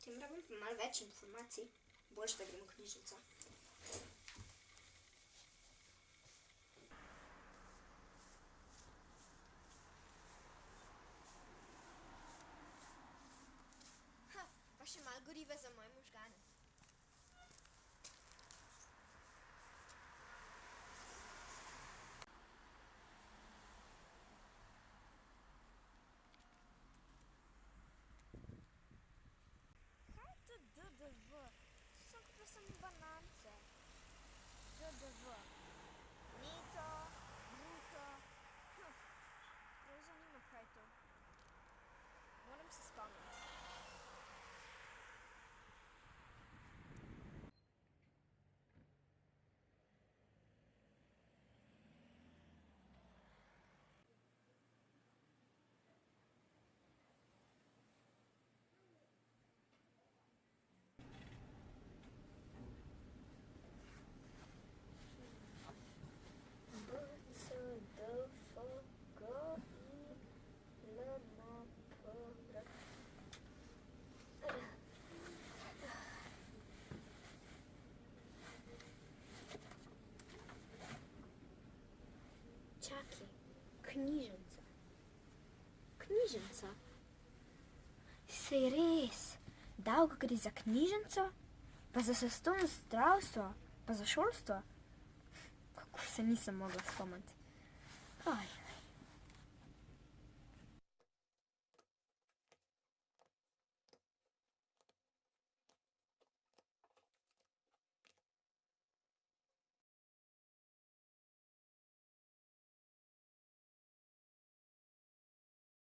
Tem rabim pa malo več informacij. Boljše, da gremo v knjižnico. Pa še malo goriva za moje možgane. Kaj je to DDV? To sem kupila samo banance. DDV. Neto, bruto. Prav zanima, kaj je to. Moram se spomniti. Čakaj, knjižnica. Knjižnica? Saj res, dolgo gre za knjižnico, pa za zastonj zdravstvo, pa za šolstvo. Kako se nisem mogla spomniti. Aj.